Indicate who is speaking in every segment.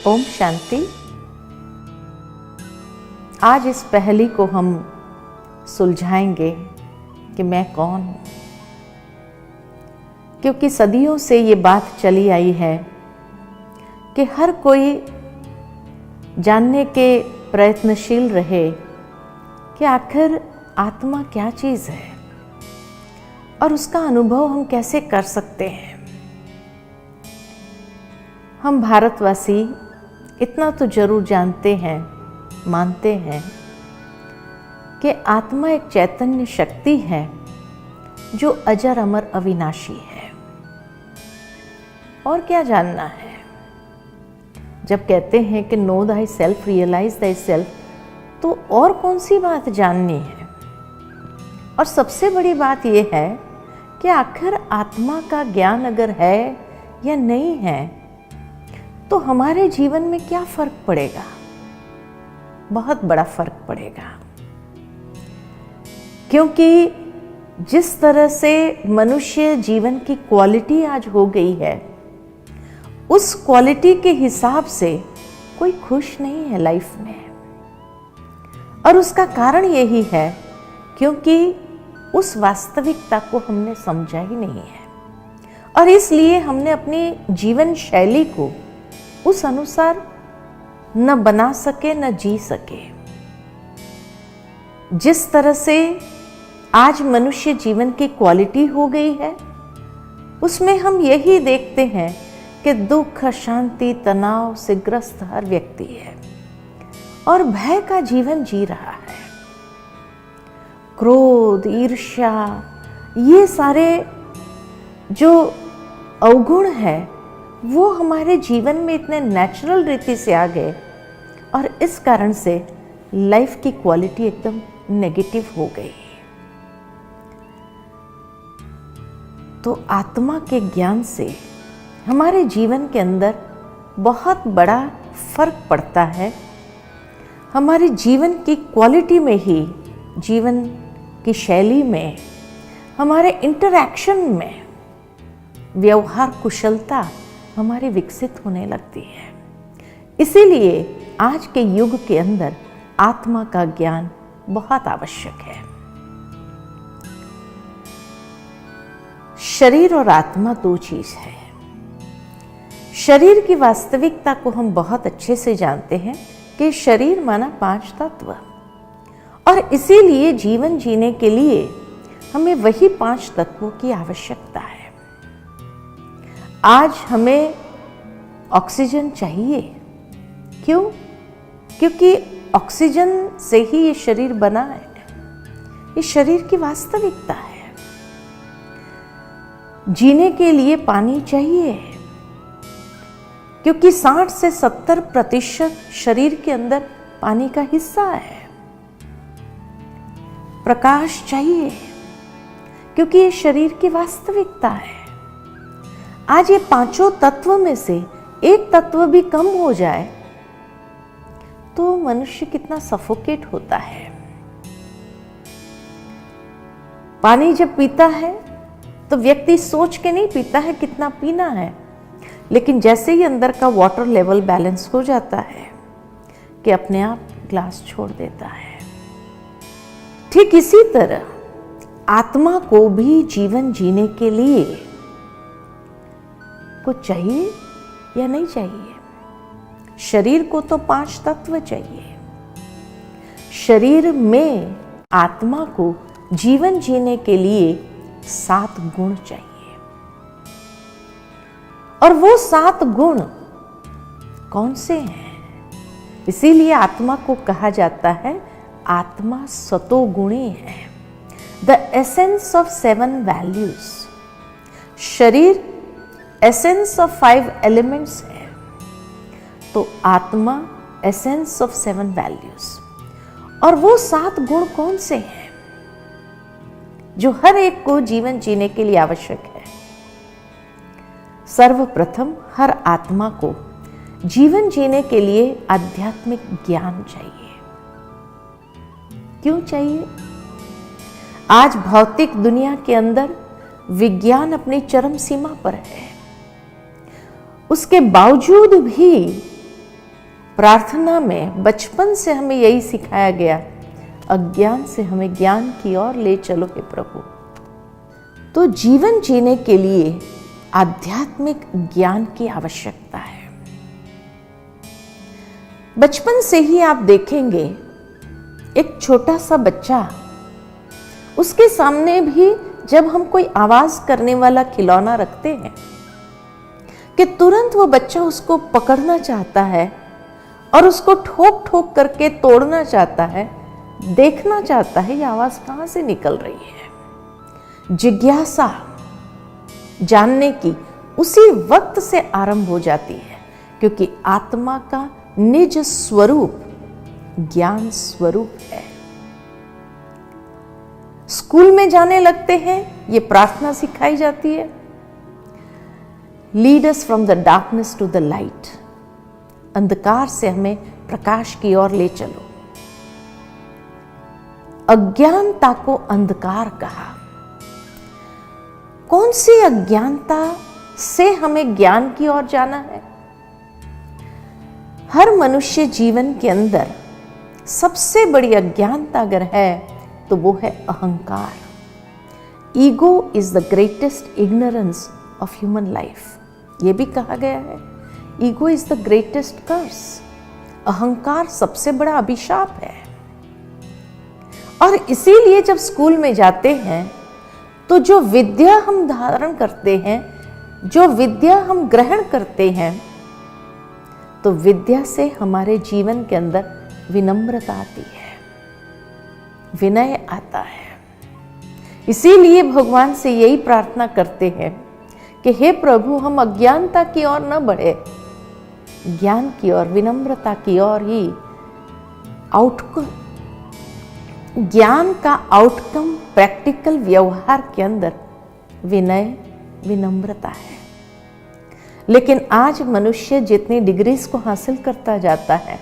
Speaker 1: ओम शांति। आज इस पहेली को हम सुलझाएंगे कि मैं कौन हूं, क्योंकि सदियों से ये बात चली आई है कि हर कोई जानने के प्रयत्नशील रहे कि आखिर आत्मा क्या चीज है और उसका अनुभव हम कैसे कर सकते हैं। हम भारतवासी इतना तो जरूर जानते हैं, मानते हैं कि आत्मा एक चैतन्य शक्ति है जो अजर अमर अविनाशी है। और क्या जानना है? जब कहते हैं कि know thyself, realise thyself, तो और कौन सी बात जाननी है? और सबसे बड़ी बात यह है कि आखिर आत्मा का ज्ञान अगर है या नहीं है तो हमारे जीवन में क्या फर्क पड़ेगा? बहुत बड़ा फर्क पड़ेगा, क्योंकि जिस तरह से मनुष्य जीवन की क्वालिटी आज हो गई है, उस क्वालिटी के हिसाब से कोई खुश नहीं है लाइफ में। और उसका कारण यही है क्योंकि उस वास्तविकता को हमने समझा ही नहीं है, और इसलिए हमने अपनी जीवन शैली को उस अनुसार न बना सके न जी सके। जिस तरह से आज मनुष्य जीवन की क्वालिटी हो गई है, उसमें हम यही देखते हैं कि दुख, शांति, तनाव से ग्रस्त हर व्यक्ति है और भय का जीवन जी रहा है। क्रोध, ईर्ष्या, ये सारे जो अवगुण है वो हमारे जीवन में इतने नेचुरल रीति से आ गए, और इस कारण से लाइफ की क्वालिटी एकदम नेगेटिव हो गई। तो आत्मा के ज्ञान से हमारे जीवन के अंदर बहुत बड़ा फर्क पड़ता है। हमारे जीवन की क्वालिटी में ही, जीवन की शैली में, हमारे इंटरैक्शन में व्यवहार कुशलता हमारी विकसित होने लगती है। इसीलिए आज के युग के अंदर आत्मा का ज्ञान बहुत आवश्यक है। शरीर और आत्मा दो चीज है। शरीर की वास्तविकता को हम बहुत अच्छे से जानते हैं कि शरीर माना 5 तत्व, और इसीलिए जीवन जीने के लिए हमें वही 5 तत्वों की आवश्यकता है। आज हमें ऑक्सीजन चाहिए। क्यों? क्योंकि ऑक्सीजन से ही ये शरीर बना है। ये शरीर की वास्तविकता है। जीने के लिए पानी चाहिए, क्योंकि 60 से 70% शरीर के अंदर पानी का हिस्सा है। प्रकाश चाहिए, क्योंकि ये शरीर की वास्तविकता है। आज ये 5 तत्व में से एक तत्व भी कम हो जाए तो मनुष्य कितना सफोकेट होता है। पानी जब पीता है तो व्यक्ति सोच के नहीं पीता है कितना पीना है, लेकिन जैसे ही अंदर का वाटर लेवल बैलेंस हो जाता है कि अपने आप ग्लास छोड़ देता है। ठीक इसी तरह आत्मा को भी जीवन जीने के लिए कुछ चाहिए या नहीं चाहिए? शरीर को तो 5 तत्व चाहिए। शरीर में आत्मा को जीवन जीने के लिए 7 गुण चाहिए। और वो 7 गुण कौन से हैं? इसीलिए आत्मा को कहा जाता है आत्मा सतोगुणी है, द एसेंस ऑफ 7 वैल्यूज। शरीर एसेंस ऑफ 5 एलिमेंट्स है, तो आत्मा एसेंस ऑफ 7 वैल्यूज। और वो 7 गुण कौन से हैं जो हर एक को जीवन जीने के लिए आवश्यक है? सर्वप्रथम हर आत्मा को जीवन जीने के लिए आध्यात्मिक ज्ञान चाहिए। क्यों चाहिए? आज भौतिक दुनिया के अंदर विज्ञान अपनी चरम सीमा पर है, उसके बावजूद भी प्रार्थना में बचपन से हमें यही सिखाया गया, अज्ञान से हमें ज्ञान की ओर ले चलो हे प्रभु। तो जीवन जीने के लिए आध्यात्मिक ज्ञान की आवश्यकता है। बचपन से ही आप देखेंगे एक छोटा सा बच्चा, उसके सामने भी जब हम कोई आवाज करने वाला खिलौना रखते हैं कि तुरंत वो बच्चा उसको पकड़ना चाहता है और उसको ठोक ठोक करके तोड़ना चाहता है, देखना चाहता है ये आवाज कहां से निकल रही है। जिज्ञासा जानने की उसी वक्त से आरंभ हो जाती है, क्योंकि आत्मा का निज स्वरूप ज्ञान स्वरूप है। स्कूल में जाने लगते हैं, ये प्रार्थना सिखाई जाती है, lead us from the darkness to the light, अंधकार से हमें प्रकाश की ओर ले चलो। अज्ञानता को अंधकार कहा। कौन सी अज्ञानता से हमें ज्ञान की ओर जाना है? हर मनुष्य जीवन के अंदर सबसे बड़ी अज्ञानता अगर है तो वो है अहंकार। Ego is the greatest ignorance of human life. ये भी कहा गया है, ईगो इज द ग्रेटेस्ट कर्स। अहंकार सबसे बड़ा अभिशाप है। और इसीलिए जब स्कूल में जाते हैं तो जो विद्या हम धारण करते हैं, जो विद्या हम ग्रहण करते हैं, तो विद्या से हमारे जीवन के अंदर विनम्रता आती है, विनय आता है। इसीलिए भगवान से यही प्रार्थना करते हैं कि हे प्रभु, हम अज्ञानता की ओर न बढ़े, ज्ञान की ओर, विनम्रता की ओर ही आउटकम, ज्ञान का आउटकम प्रैक्टिकल व्यवहार के अंदर विनय, विनम्रता है। लेकिन आज मनुष्य जितनी डिग्रीज को हासिल करता जाता है,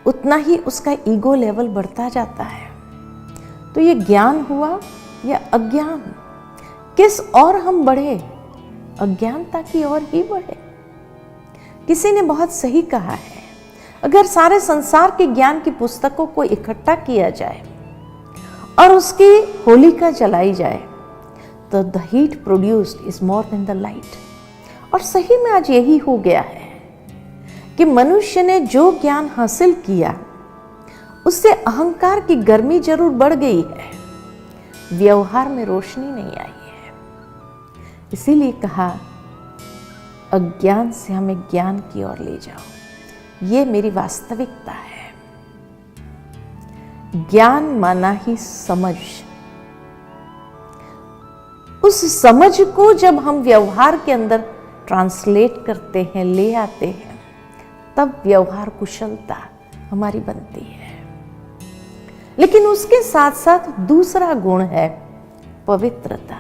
Speaker 1: उतना ही उसका ईगो लेवल बढ़ता जाता है। तो ये ज्ञान हुआ या अज्ञान? किस ओर हम बढ़े? अज्ञानता की ओर ही बढ़े। किसी ने बहुत सही कहा है, अगर सारे संसार के ज्ञान की पुस्तकों को इकट्ठा किया जाए और उसकी होलिका जलाई जाए तो the heat produced is more than the light. और सही में आज यही हो गया है कि मनुष्य ने जो ज्ञान हासिल किया उससे अहंकार की गर्मी जरूर बढ़ गई है, व्यवहार में रोशनी नहीं आई है। इसीलिए कहा, अज्ञान से हमें ज्ञान की ओर ले जाओ। ये मेरी वास्तविकता है। ज्ञान माना ही समझ। उस समझ को जब हम व्यवहार के अंदर ट्रांसलेट करते हैं, ले आते हैं, तब व्यवहार कुशलता हमारी बनती है। लेकिन उसके साथ साथ दूसरा गुण है पवित्रता।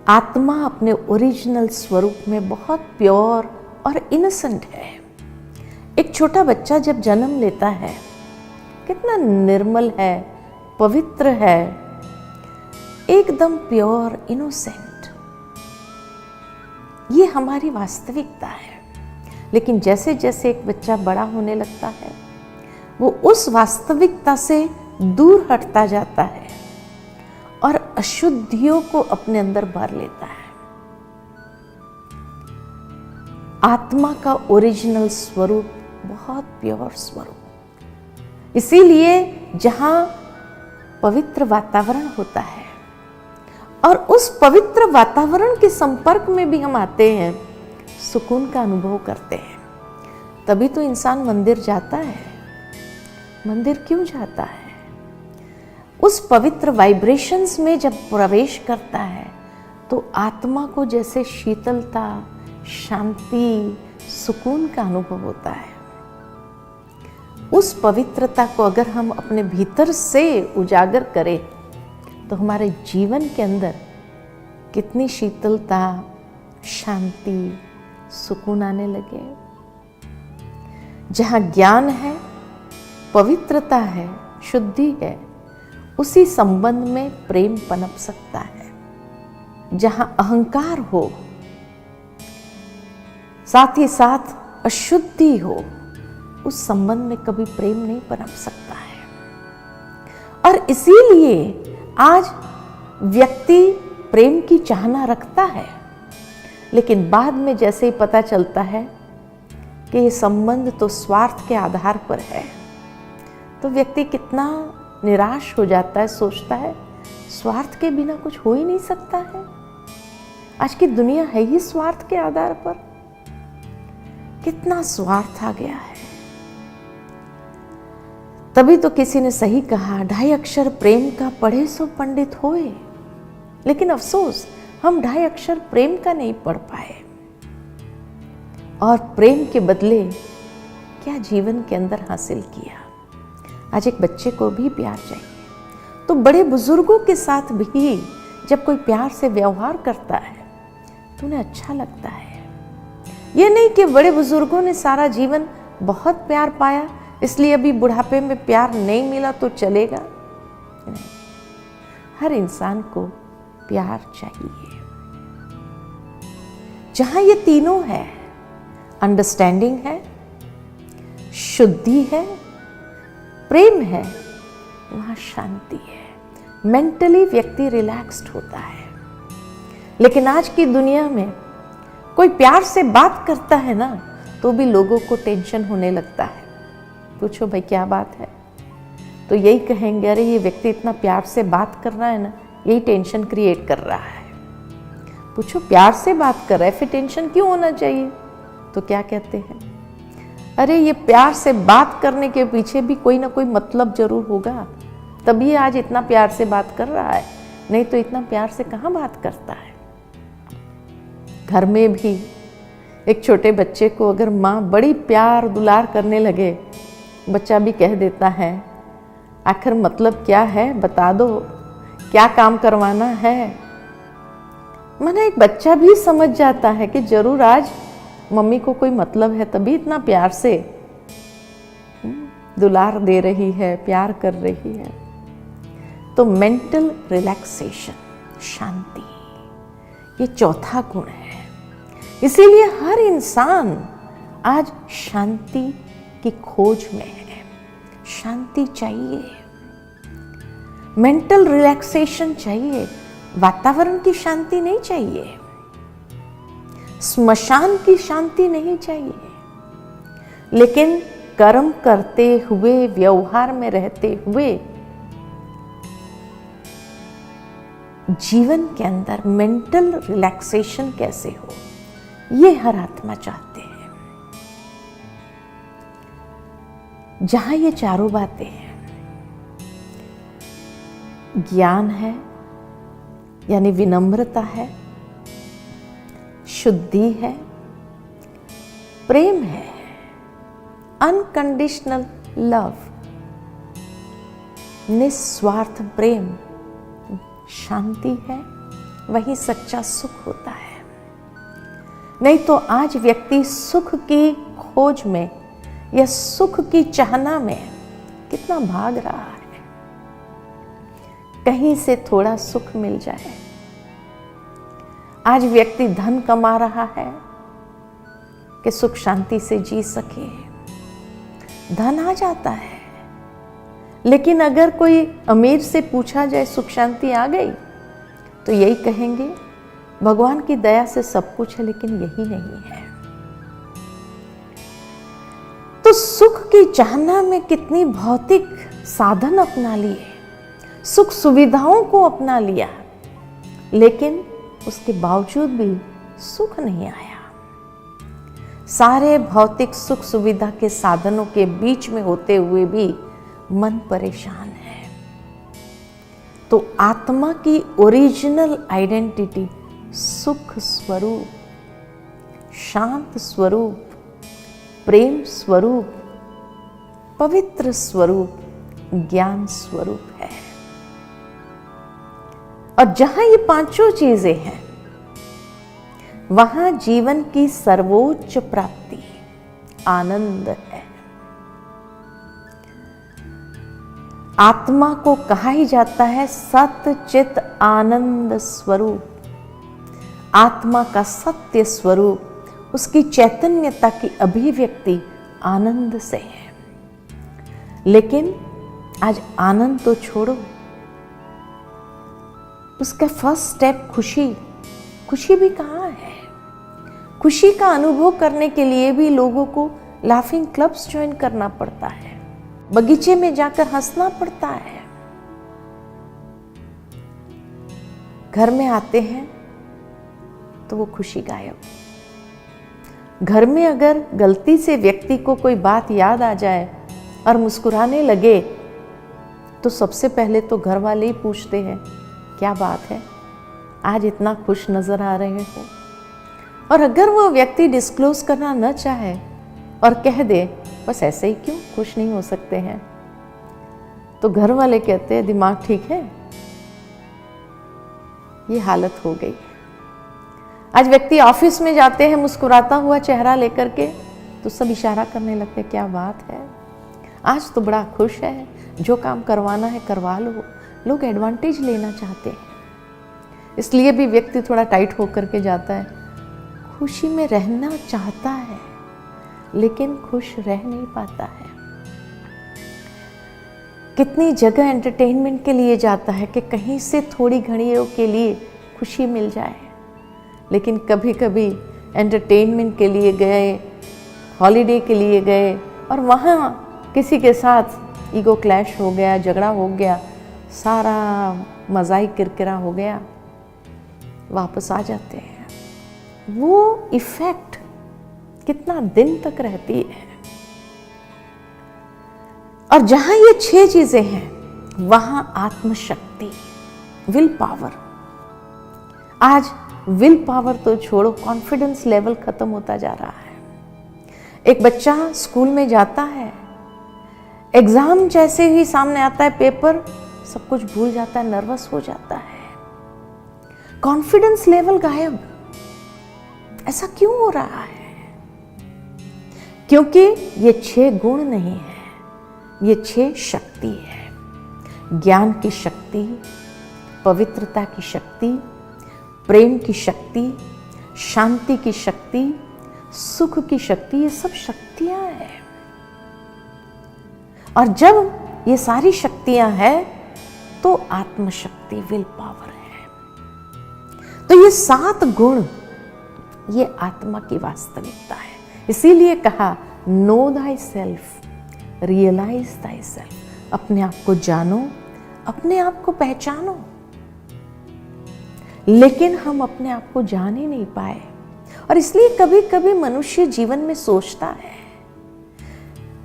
Speaker 1: आत्मा अपने ओरिजिनल स्वरूप में बहुत प्योर और इनोसेंट है। एक छोटा बच्चा जब जन्म लेता है, कितना निर्मल है, पवित्र है, एकदम प्योर, इनोसेंट। ये हमारी वास्तविकता है। लेकिन जैसे जैसे एक बच्चा बड़ा होने लगता है, वो उस वास्तविकता से दूर हटता जाता है और अशुद्धियों को अपने अंदर भर लेता है। आत्मा का ओरिजिनल स्वरूप बहुत प्योर स्वरूप। इसीलिए जहां पवित्र वातावरण होता है और उस पवित्र वातावरण के संपर्क में भी हम आते हैं, सुकून का अनुभव करते हैं। तभी तो इंसान मंदिर जाता है। मंदिर क्यों जाता है? उस पवित्र वाइब्रेशंस में जब प्रवेश करता है तो आत्मा को जैसे शीतलता, शांति, सुकून का अनुभव होता है। उस पवित्रता को अगर हम अपने भीतर से उजागर करें तो हमारे जीवन के अंदर कितनी शीतलता, शांति, सुकून आने लगे। जहां ज्ञान है, पवित्रता है, शुद्धि है, उसी संबंध में प्रेम पनप सकता है। जहां अहंकार हो, साथ ही साथ अशुद्धि हो, उस संबंध में कभी प्रेम नहीं पनप सकता है। और इसीलिए आज व्यक्ति प्रेम की चाहना रखता है, लेकिन बाद में जैसे ही पता चलता है कि ये संबंध तो स्वार्थ के आधार पर है, तो व्यक्ति कितना निराश हो जाता है, सोचता है स्वार्थ के बिना कुछ हो ही नहीं सकता है। आज की दुनिया है ही स्वार्थ के आधार पर, कितना स्वार्थ आ गया है। तभी तो किसी ने सही कहा, 2.5 अक्षर प्रेम का पढ़े सो पंडित होए। लेकिन अफसोस हम 2.5 अक्षर प्रेम का नहीं पढ़ पाए, और प्रेम के बदले क्या जीवन के अंदर हासिल किया। आज एक बच्चे को भी प्यार चाहिए, तो बड़े बुजुर्गों के साथ भी जब कोई प्यार से व्यवहार करता है तो उन्हें अच्छा लगता है। ये नहीं कि बड़े बुजुर्गों ने सारा जीवन बहुत प्यार पाया, इसलिए अभी बुढ़ापे में प्यार नहीं मिला तो चलेगा। नहीं, हर इंसान को प्यार चाहिए। जहां ये तीनों है, अंडरस्टैंडिंग है, शुद्धि है, प्रेम है, वहां शांति है। मेंटली व्यक्ति रिलैक्स्ड होता है। लेकिन आज की दुनिया में कोई प्यार से बात करता है ना, तो भी लोगों को टेंशन होने लगता है। पूछो भाई क्या बात है, तो यही कहेंगे अरे ये व्यक्ति इतना प्यार से बात कर रहा है ना, यही टेंशन क्रिएट कर रहा है। पूछो प्यार से बात कर रहा है, फिर टेंशन क्यों होना चाहिए? तो क्या कहते हैं, अरे ये प्यार से बात करने के पीछे भी कोई ना कोई मतलब जरूर होगा, तभी आज इतना प्यार से बात कर रहा है, नहीं तो इतना प्यार से कहाँ बात करता है। घर में भी एक छोटे बच्चे को अगर माँ बड़ी प्यार दुलार करने लगे, बच्चा भी कह देता है आखिर मतलब क्या है, बता दो क्या काम करवाना है। माना एक बच्चा भी समझ जाता है कि जरूर आज मम्मी को कोई मतलब है, तभी इतना प्यार से दुलार दे रही है, प्यार कर रही है। तो मेंटल रिलैक्सेशन, शांति, ये चौथा गुण है। इसीलिए हर इंसान आज शांति की खोज में है। शांति चाहिए, मेंटल रिलैक्सेशन चाहिए। वातावरण की शांति नहीं चाहिए, स्मशान की शांति नहीं चाहिए, लेकिन कर्म करते हुए, व्यवहार में रहते हुए जीवन के अंदर मेंटल रिलैक्सेशन कैसे हो, ये हर आत्मा चाहते हैं। जहां ये चारों बातें हैं, ज्ञान है यानी विनम्रता है, शुद्धि है, प्रेम है, अनकंडीशनल लव, निस्वार्थ प्रेम, शांति है, वही सच्चा सुख होता है। नहीं तो आज व्यक्ति सुख की खोज में या सुख की चाहना में कितना भाग रहा है, कहीं से थोड़ा सुख मिल जाए। आज व्यक्ति धन कमा रहा है कि सुख शांति से जी सके, धन आ जाता है। लेकिन अगर कोई अमीर से पूछा जाए सुख शांति आ गई, तो यही कहेंगे भगवान की दया से सब कुछ है, लेकिन यही नहीं है। तो सुख की चाहना में कितनी भौतिक साधन अपना लिए, सुख सुविधाओं को अपना लिया, लेकिन उसके बावजूद भी सुख नहीं आया। सारे भौतिक सुख सुविधा के साधनों के बीच में होते हुए भी मन परेशान है। तो आत्मा की ओरिजिनल आइडेंटिटी सुख स्वरूप, शांत स्वरूप, प्रेम स्वरूप, पवित्र स्वरूप, ज्ञान स्वरूप है। और जहां ये पांचों चीजें हैं, वहां जीवन की सर्वोच्च प्राप्ति आनंद है। आत्मा को कहा ही जाता है सत्य चित आनंद स्वरूप। आत्मा का सत्य स्वरूप उसकी चैतन्यता की अभिव्यक्ति आनंद से है। लेकिन आज आनंद तो छोड़ो, उसका फर्स्ट स्टेप खुशी भी कहाँ है? खुशी का अनुभव करने के लिए भी लोगों को लाफिंग क्लब्स ज्वाइन करना पड़ता है, बगीचे में जाकर हंसना पड़ता है। घर में आते हैं तो वो खुशी गायब। घर में अगर गलती से व्यक्ति को कोई बात याद आ जाए और मुस्कुराने लगे तो सबसे पहले तो घर वाले ही पूछते हैं, क्या बात है, आज इतना खुश नजर आ रहे हो। और अगर वो व्यक्ति डिस्क्लोज करना न चाहे और कह दे बस ऐसे ही क्यों खुश नहीं हो सकते हैं, तो घर वाले कहते हैं दिमाग ठीक है। ये हालत हो गई। आज व्यक्ति ऑफिस में जाते हैं मुस्कुराता हुआ चेहरा लेकर के, तो सब इशारा करने लगते, क्या बात है, आज तो बड़ा खुश है, जो काम करवाना है करवा लो। लोग एडवांटेज लेना चाहते हैं, इसलिए भी व्यक्ति थोड़ा टाइट होकर के जाता है। खुशी में रहना चाहता है लेकिन खुश रह नहीं पाता है। कितनी जगह एंटरटेनमेंट के लिए जाता है कि कहीं से थोड़ी घड़ियों के लिए खुशी मिल जाए, लेकिन कभी कभी एंटरटेनमेंट के लिए गए, हॉलीडे के लिए गए और वहाँ किसी के साथ ईगो क्लैश हो गया, झगड़ा हो गया, सारा मज़ा ही किरकिरा हो गया, वापस आ जाते हैं। वो इफेक्ट कितना दिन तक रहती है। और जहां ये 6 चीजें हैं वहां आत्मशक्ति, विल पावर। आज विल पावर तो छोड़ो, कॉन्फिडेंस लेवल खत्म होता जा रहा है। एक बच्चा स्कूल में जाता है, एग्जाम जैसे ही सामने आता है पेपर, सब कुछ भूल जाता है, नर्वस हो जाता है, कॉन्फिडेंस लेवल गायब। ऐसा क्यों हो रहा है? क्योंकि ये 6 गुण नहीं है, ये 6 शक्ति है। ज्ञान की शक्ति, पवित्रता की शक्ति, प्रेम की शक्ति, शांति की शक्ति, सुख की शक्ति, ये सब शक्तियां हैं। और जब ये सारी शक्तियां हैं तो आत्मशक्ति, विल पावर है। तो ये 7 गुण, ये आत्मा की वास्तविकता है। इसीलिए कहा know thyself, realise thyself. अपने आप को जानो, अपने आप को पहचानो। लेकिन हम अपने आप को जान ही नहीं पाए, और इसलिए कभी कभी मनुष्य जीवन में सोचता है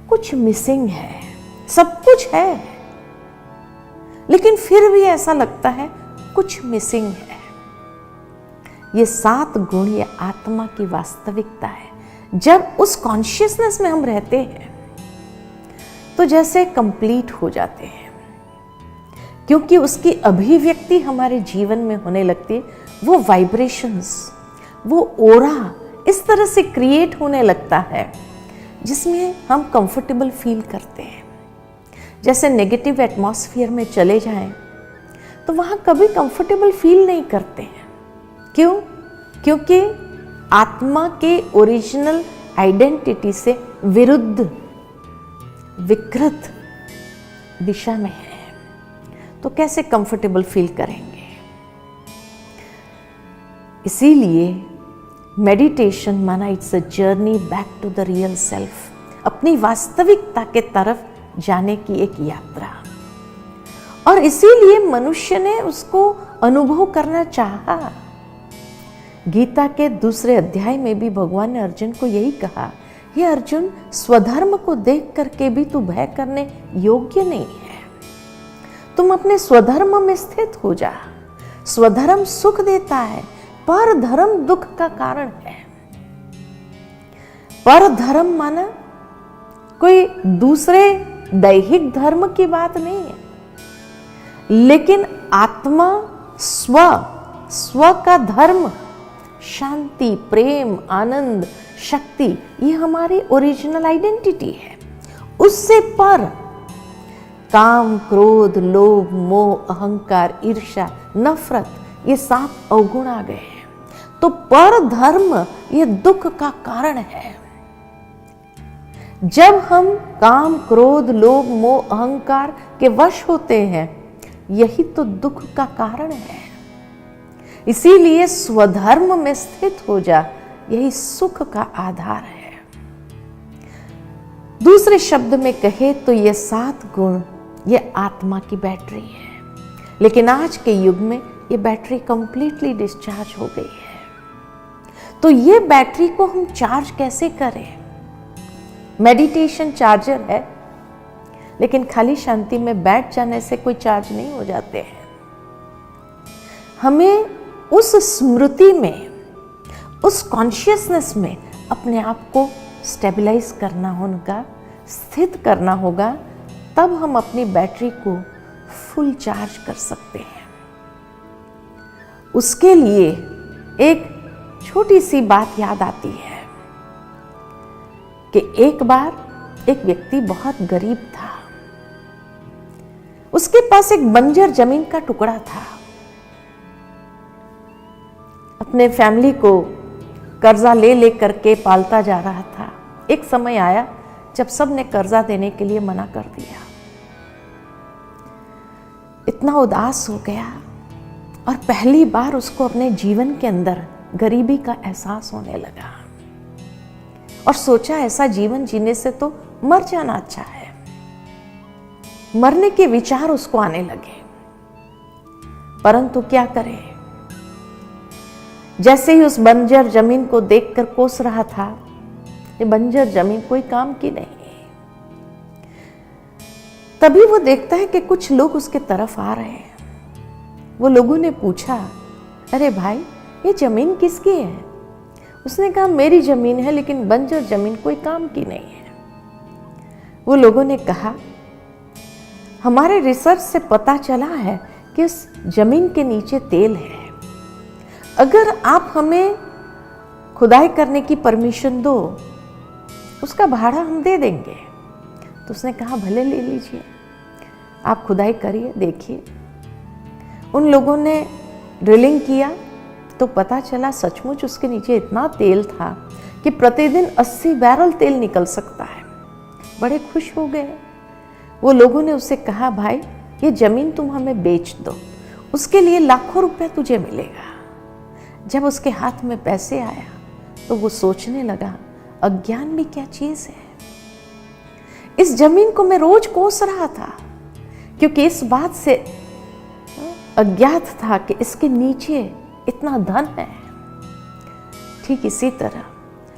Speaker 1: कुछ मिसिंग है, सब कुछ है, लेकिन फिर भी ऐसा लगता है कुछ मिसिंग है। ये 7 गुण, ये आत्मा की वास्तविकता है। जब उस कॉन्शियसनेस में हम रहते हैं तो जैसे कंप्लीट हो जाते हैं, क्योंकि उसकी अभिव्यक्ति हमारे जीवन में होने लगती है। वो वाइब्रेशंस, वो ओरा इस तरह से क्रिएट होने लगता है जिसमें हम कंफर्टेबल फील करते हैं। जैसे नेगेटिव एटमॉस्फेयर में चले जाएं तो वहां कभी कंफर्टेबल फील नहीं करते हैं। क्यों? क्योंकि आत्मा के ओरिजिनल आइडेंटिटी से विरुद्ध, विकृत दिशा में है, तो कैसे कंफर्टेबल फील करेंगे? इसीलिए मेडिटेशन माना it's a journey back to the real self, अपनी वास्तविकता के तरफ जाने की एक यात्रा। और इसीलिए मनुष्य ने उसको अनुभव करना चाहा। गीता के 2 अध्याय में भी भगवान ने अर्जुन को यही कहा, हे अर्जुन, स्वधर्म को देख करके भी तू भय करने योग्य नहीं है। तुम अपने स्वधर्म में स्थित हो जा। स्वधर्म सुख देता है, पर धर्म दुख का कारण है। पर धर्म माना कोई दूसरे दैहिक धर्म की बात नहीं है, लेकिन आत्मा स्व का धर्म, शांति, प्रेम, आनंद, शक्ति, ये हमारी ओरिजिनल आइडेंटिटी है। उससे पर काम, क्रोध, लोभ, मोह, अहंकार, ईर्ष्या, नफरत, ये 7 अवगुण आ गए हैं। तो पर धर्म ये दुख का कारण है। जब हम काम, क्रोध, लोभ, मोह, अहंकार के वश होते हैं, यही तो दुख का कारण है। इसीलिए स्वधर्म में स्थित हो जा, यही सुख का आधार है। दूसरे शब्द में कहे तो ये 7 गुण ये आत्मा की बैटरी है, लेकिन आज के युग में ये बैटरी कंप्लीटली डिस्चार्ज हो गई है। तो ये बैटरी को हम चार्ज कैसे करें? मेडिटेशन चार्जर है, लेकिन खाली शांति में बैठ जाने से कोई चार्ज नहीं हो जाते हैं। हमें उस स्मृति में, उस कॉन्शियसनेस में अपने आप को स्टेबलाइज करना होगा, स्थित करना होगा, तब हम अपनी बैटरी को फुल चार्ज कर सकते हैं। उसके लिए एक छोटी सी बात याद आती है कि एक बार एक व्यक्ति बहुत गरीब था। उसके पास एक बंजर जमीन का टुकड़ा था। अपने फैमिली को कर्जा ले ले करके पालता जा रहा था। एक समय आया जब सब ने कर्जा देने के लिए मना कर दिया। इतना उदास हो गया और पहली बार उसको अपने जीवन के अंदर गरीबी का एहसास होने लगा और सोचा ऐसा जीवन जीने से तो मर जाना अच्छा है। मरने के विचार उसको आने लगे, परंतु क्या करे? जैसे ही उस बंजर जमीन को देखकर कोस रहा था, ये बंजर जमीन कोई काम की नहीं। तभी वो देखता है कि कुछ लोग उसके तरफ आ रहे हैं। वो लोगों ने पूछा, अरे भाई, ये जमीन किसकी है? उसने कहा, मेरी जमीन है, लेकिन बंजर जमीन कोई काम की नहीं है। वो लोगों ने कहा, हमारे रिसर्च से पता चला है कि उस जमीन के नीचे तेल है। अगर आप हमें खुदाई करने की परमिशन दो, उसका भाड़ा हम दे देंगे। तो उसने कहा, भले ले लीजिए, आप खुदाई करिए, देखिए। उन लोगों ने ड्रिलिंग किया तो पता चला सचमुच उसके नीचे इतना तेल था कि प्रतिदिन 80 बैरल तेल निकल सकता है। बड़े खुश हो गए। वो लोगों ने उससे कहा, भाई, ये जमीन तुम हमें बेच दो, उसके लिए लाखों रुपए तुझे मिलेगा। जब उसके हाथ में पैसे आया तो वो सोचने लगा, अज्ञान भी क्या चीज है। इस जमीन को मैं रोज कोस रहा था, क्योंकि इस बात से अज्ञात था कि इसके नीचे इतना धन है। ठीक इसी तरह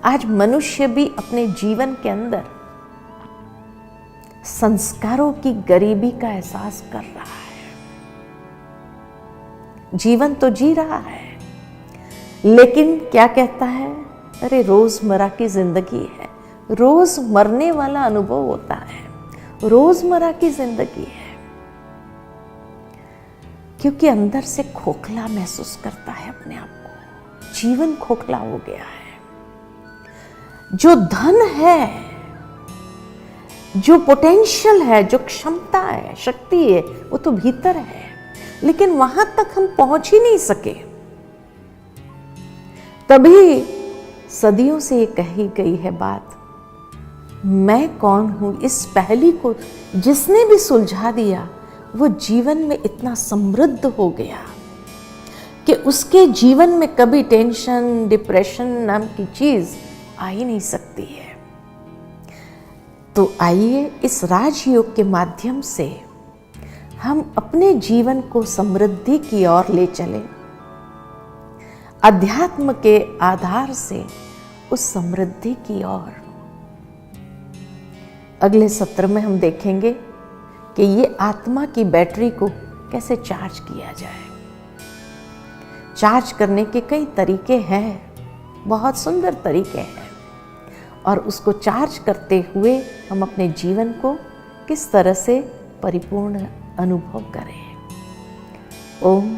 Speaker 1: आज मनुष्य भी अपने जीवन के अंदर संस्कारों की गरीबी का एहसास कर रहा है। जीवन तो जी रहा है, लेकिन क्या कहता है, अरे रोजमर्रा की जिंदगी है, रोज मरने वाला अनुभव होता है, रोजमर्रा की जिंदगी है। क्योंकि अंदर से खोखला महसूस करता है अपने आप को, जीवन खोखला हो गया है। जो धन है, जो पोटेंशियल है, जो क्षमता है, शक्ति है, वो तो भीतर है, लेकिन वहां तक हम पहुंच ही नहीं सके। तभी सदियों से ये कही गई है बात, मैं कौन हूं, इस पहेली को जिसने भी सुलझा दिया वो जीवन में इतना समृद्ध हो गया कि उसके जीवन में कभी टेंशन, डिप्रेशन नाम की चीज आ ही नहीं सकती है। तो आइए इस राजयोग के माध्यम से हम अपने जीवन को समृद्धि की ओर ले चले, अध्यात्म के आधार से उस समृद्धि की ओर। अगले सत्र में हम देखेंगे कि ये आत्मा की बैटरी को कैसे चार्ज किया जाए। चार्ज करने के कई तरीके हैं, बहुत सुंदर तरीके हैं, और उसको चार्ज करते हुए हम अपने जीवन को किस तरह से परिपूर्ण अनुभव करें। ओम